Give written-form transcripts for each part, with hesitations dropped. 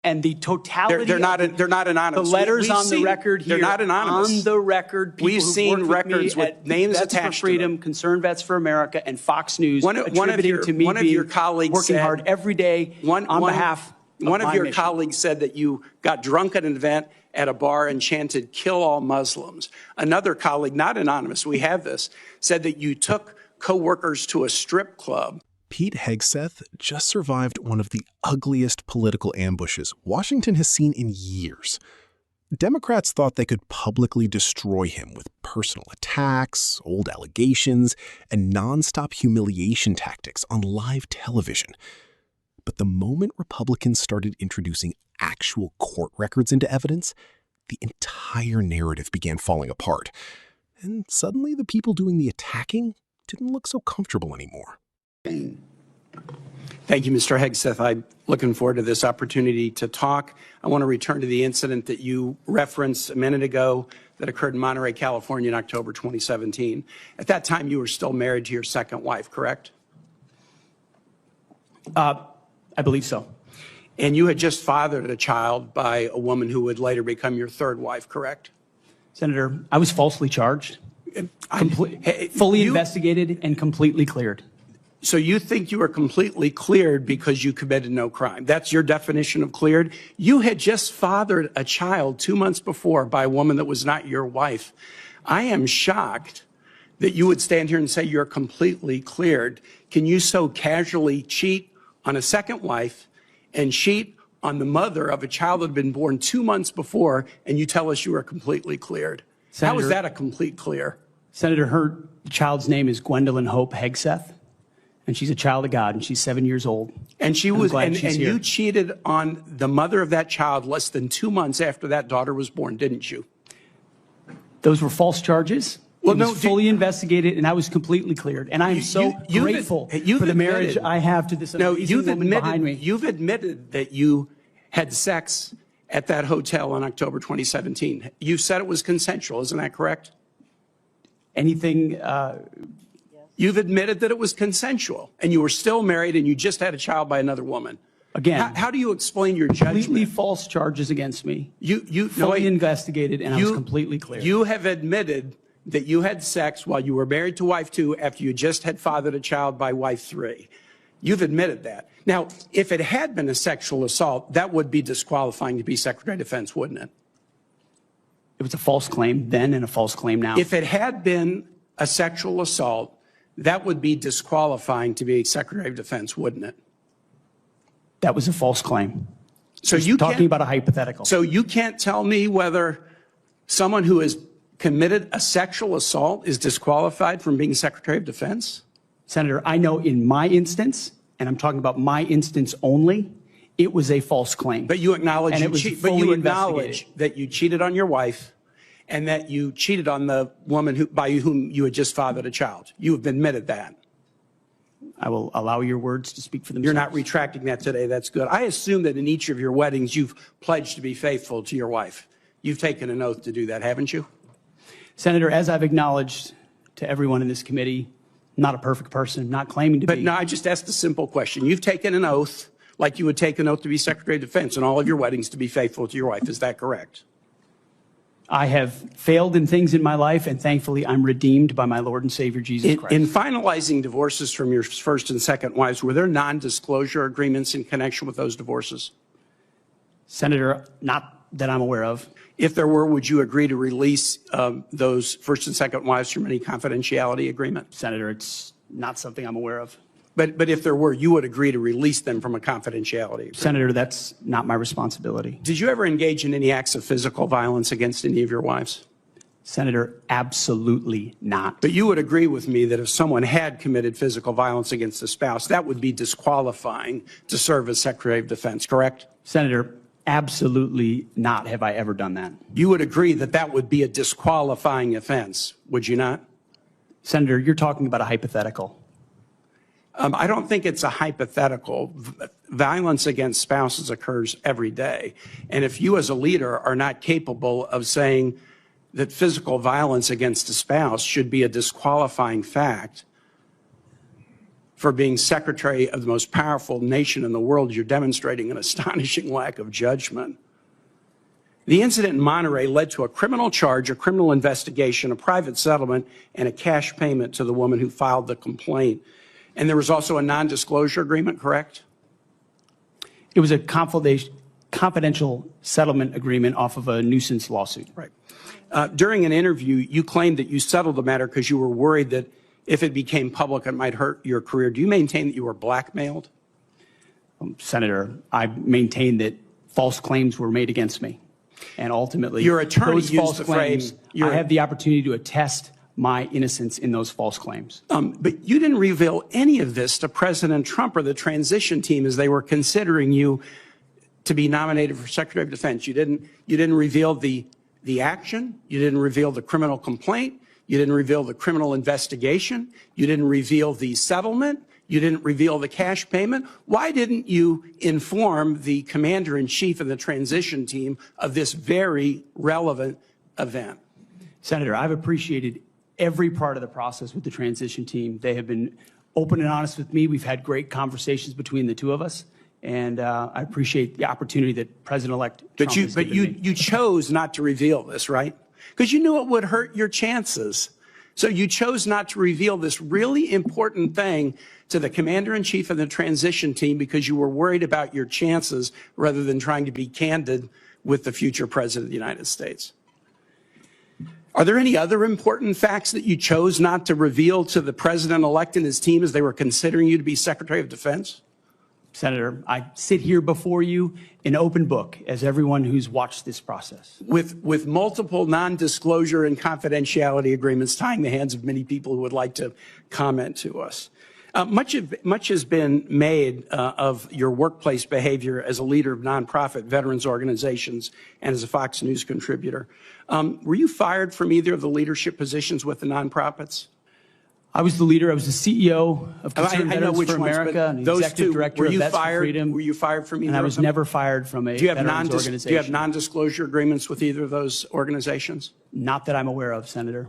And the totality they're not anonymous. The letters on the record here. They're not anonymous. On the record, people we've seen records with names Vets attached for Freedom, to them. Concerned Vets for America, and Fox News One of your colleagues working said, hard every day on behalf of one of your mission. colleagues said that you got drunk at an event at a bar and chanted "Kill all Muslims." Another colleague, not anonymous, we have this, said that you took coworkers to a strip club. Pete Hegseth just survived one of the ugliest political ambushes Washington has seen in years. Democrats thought they could publicly destroy him with personal attacks, old allegations, and nonstop humiliation tactics on live television. But the moment Republicans started introducing actual court records into evidence, the entire narrative began falling apart. And suddenly the people doing the attacking didn't look so comfortable anymore. Thank you, Mr. Hegseth. I'm looking forward to this opportunity to talk. I want to return to the incident that you referenced a minute ago that occurred in Monterey, California in October 2017. At that time, you were still married to your second wife, correct? I believe so. And you had just fathered a child by a woman who would later become your third wife, correct? Senator, I was falsely charged, fully investigated, and completely cleared. So you think you were completely cleared because you committed no crime. That's your definition of cleared? You had just fathered a child 2 months before by a woman that was not your wife. I am shocked that you would stand here and say you're completely cleared. Can you so casually cheat on a second wife and cheat on the mother of a child that had been born 2 months before, and you tell us you are completely cleared? Senator, how is that a complete clear? Senator, her child's name is Gwendolyn Hope Hegseth. And she's a child of God, and she's 7 years old. And she was, and you cheated on the mother of that child less than 2 months after that daughter was born, didn't you? Those were false charges. Well, it was fully investigated, and I was completely cleared. And I am so grateful for the marriage I have to this amazing woman behind me. You've admitted that you had sex at that hotel in October 2017. You said it was consensual, isn't that correct? Anything. You've admitted that it was consensual, and you were still married, and you just had a child by another woman. Again, how do you explain your judgment? Completely false charges against me. You fully investigated, and I was completely clear. You have admitted that you had sex while you were married to wife 2 after you just had fathered a child by wife 3. You've admitted that. Now, if it had been a sexual assault, that would be disqualifying to be Secretary of Defense, wouldn't it? It was a false claim then and a false claim now. If it had been a sexual assault, that would be disqualifying to be Secretary of Defense, wouldn't it? That was a false claim. So you're talking about a hypothetical. So you can't tell me whether someone who has committed a sexual assault is disqualified from being Secretary of Defense? Senator, I know in my instance, and I'm talking about my instance only, it was a false claim. But you acknowledge investigated. that you cheated on your wife and that you cheated on the woman by whom you had just fathered a child. You have admitted that. I will allow your words to speak for themselves. You're not retracting that today. That's good. I assume that in each of your weddings, you've pledged to be faithful to your wife. You've taken an oath to do that, haven't you? Senator, as I've acknowledged to everyone in this committee, not a perfect person, not claiming to be. But no, I just asked a simple question. You've taken an oath like you would take an oath to be Secretary of Defense in all of your weddings to be faithful to your wife. Is that correct? I have failed in things in my life, and thankfully I'm redeemed by my Lord and Savior, Jesus Christ. In finalizing divorces from your first and second wives, were there non-disclosure agreements in connection with those divorces? Senator, not that I'm aware of. If there were, would you agree to release those first and second wives from any confidentiality agreement? Senator, it's not something I'm aware of. But if there were, you would agree to release them from a confidentiality agreement? Senator, that's not my responsibility. Did you ever engage in any acts of physical violence against any of your wives? Senator, absolutely not. But you would agree with me that if someone had committed physical violence against a spouse, that would be disqualifying to serve as Secretary of Defense, correct? Senator, absolutely not have I ever done that. You would agree that that would be a disqualifying offense, would you not? Senator, you're talking about a hypothetical. I don't think it's a hypothetical. Violence against spouses occurs every day. And if you as a leader are not capable of saying that physical violence against a spouse should be a disqualifying fact for being secretary of the most powerful nation in the world. You're demonstrating an astonishing lack of judgment. The incident in Monterey led to a criminal charge, a criminal investigation, a private settlement, and a cash payment to the woman who filed the complaint. And there was also a non-disclosure agreement, correct? It was a confidential settlement agreement off of a nuisance lawsuit. Right. During an interview, you claimed that you settled the matter because you were worried that if it became public, it might hurt your career. Do you maintain that you were blackmailed? Senator, I maintain that false claims were made against me. And ultimately, your attorney those used false the claims, phrase, I have the opportunity to attest my innocence in those false claims. But you didn't reveal any of this to President Trump or the transition team as they were considering you to be nominated for Secretary of Defense. You didn't reveal the action. You didn't reveal the criminal complaint. You didn't reveal the criminal investigation. You didn't reveal the settlement. You didn't reveal the cash payment. Why didn't you inform the commander-in-chief of the transition team of this very relevant event? Senator, I've appreciated every part of the process with the transition team. They have been open and honest with me. We've had great conversations between the two of us. And I appreciate the opportunity that President-elect Trump has given me. You chose not to reveal this, right? Because you knew it would hurt your chances. So you chose not to reveal this really important thing to the commander-in-chief of the transition team because you were worried about your chances rather than trying to be candid with the future president of the United States. Are there any other important facts that you chose not to reveal to the president-elect and his team as they were considering you to be Secretary of Defense? Senator, I sit here before you an open book, as everyone who's watched this process. With multiple non-disclosure and confidentiality agreements tying the hands of many people who would like to comment to us. Much has been made of your workplace behavior as a leader of nonprofit veterans organizations and as a Fox News contributor. Were you fired from either of the leadership positions with the nonprofits? I was the leader. I was the CEO of Concerned Veterans for America and the executive director of Vets for Freedom. Were you fired from either and I was of them? never fired from a veterans organization. Do you have non-disclosure agreements with either of those organizations? Not that I'm aware of, Senator.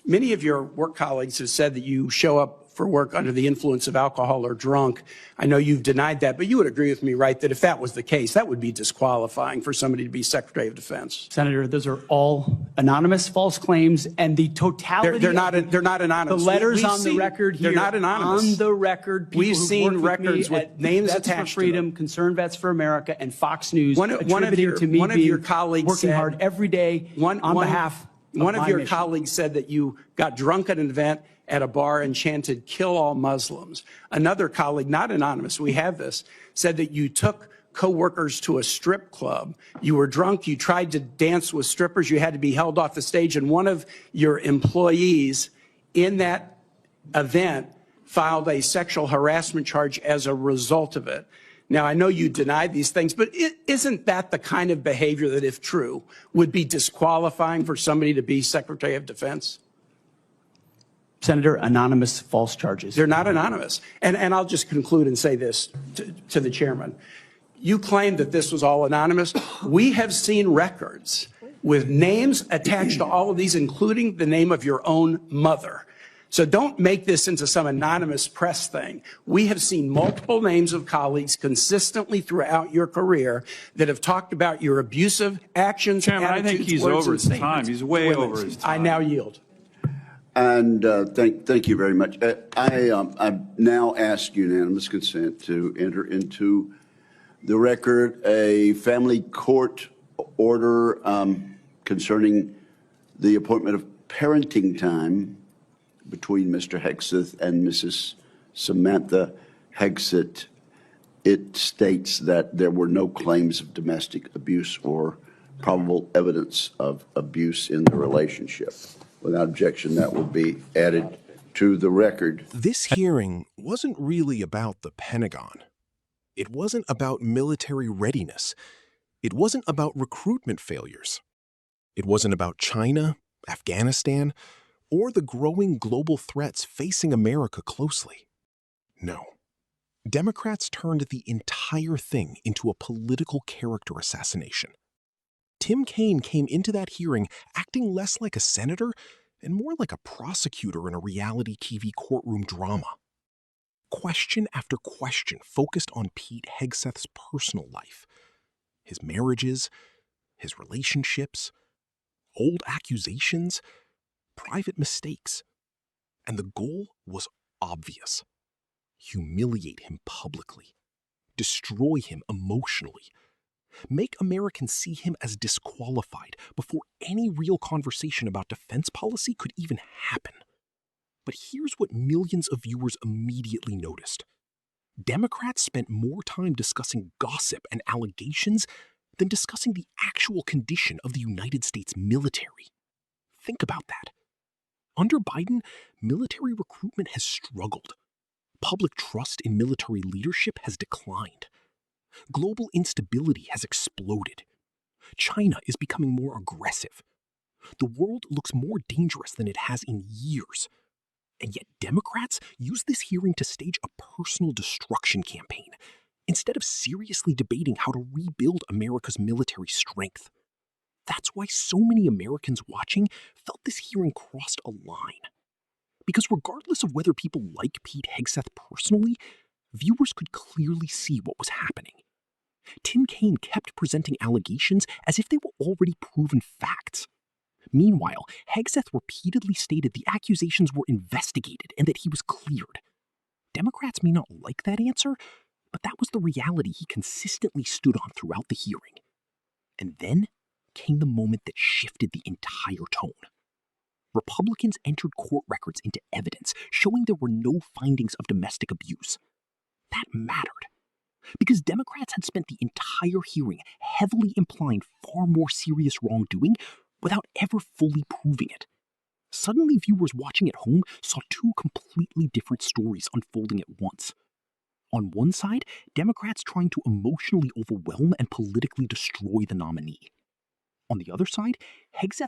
Many of your work colleagues have said that you show up for work under the influence of alcohol or drunk. I know you've denied that, but you would agree with me, right, that if that was the case, that would be disqualifying for somebody to be Secretary of Defense. Senator, those are all anonymous false claims, and the totality they're not anonymous. The letters on the record here. They're not anonymous. On the record, people we've seen records with names Vets attached for Freedom, to them. Concerned Vets for America, and Fox News One of your colleagues working said, hard every day on behalf of One of your mission. colleagues said that you got drunk at an event at a bar and chanted, "Kill all Muslims." Another colleague, not anonymous, we have this, said that you took co-workers to a strip club. You were drunk, you tried to dance with strippers, you had to be held off the stage, and one of your employees in that event filed a sexual harassment charge as a result of it. Now, I know you denied these things, but isn't that the kind of behavior that, if true, would be disqualifying for somebody to be Secretary of Defense? Senator, anonymous false charges. They're not anonymous. And I'll just conclude and say this to the chairman. You claim that this was all anonymous. We have seen records with names attached to all of these, including the name of your own mother. So don't make this into some anonymous press thing. We have seen multiple names of colleagues consistently throughout your career that have talked about your abusive actions, Chairman, attitudes, I think he's words, over and his time. He's way over his time. I now yield. And thank you very much. I now ask unanimous consent to enter into the record a family court order concerning the appointment of parenting time between Mr. Hegseth and Mrs. Samantha Hegseth. It states that there were no claims of domestic abuse or probable evidence of abuse in the relationship. Without objection, that will be added to the record. This hearing wasn't really about the Pentagon. It wasn't about military readiness. It wasn't about recruitment failures. It wasn't about China, Afghanistan, or the growing global threats facing America closely. No. Democrats turned the entire thing into a political character assassination. Tim Kaine came into that hearing acting less like a senator and more like a prosecutor in a reality TV courtroom drama. Question after question focused on Pete Hegseth's personal life, his marriages, his relationships, old accusations, private mistakes. And the goal was obvious: humiliate him publicly, destroy him emotionally, make Americans see him as disqualified before any real conversation about defense policy could even happen. But here's what millions of viewers immediately noticed. Democrats spent more time discussing gossip and allegations than discussing the actual condition of the United States military. Think about that. Under Biden, military recruitment has struggled. Public trust in military leadership has declined. Global instability has exploded. China is becoming more aggressive. The world looks more dangerous than it has in years. And yet Democrats use this hearing to stage a personal destruction campaign, instead of seriously debating how to rebuild America's military strength. That's why so many Americans watching felt this hearing crossed a line. Because regardless of whether people like Pete Hegseth personally, viewers could clearly see what was happening. Tim Kaine kept presenting allegations as if they were already proven facts. Meanwhile, Hegseth repeatedly stated the accusations were investigated and that he was cleared. Democrats may not like that answer, but that was the reality he consistently stood on throughout the hearing. And then came the moment that shifted the entire tone. Republicans entered court records into evidence, showing there were no findings of domestic abuse. That mattered, because Democrats had spent the entire hearing heavily implying far more serious wrongdoing without ever fully proving it. Suddenly, viewers watching at home saw two completely different stories unfolding at once. On one side, Democrats trying to emotionally overwhelm and politically destroy the nominee. On the other side, Hegseth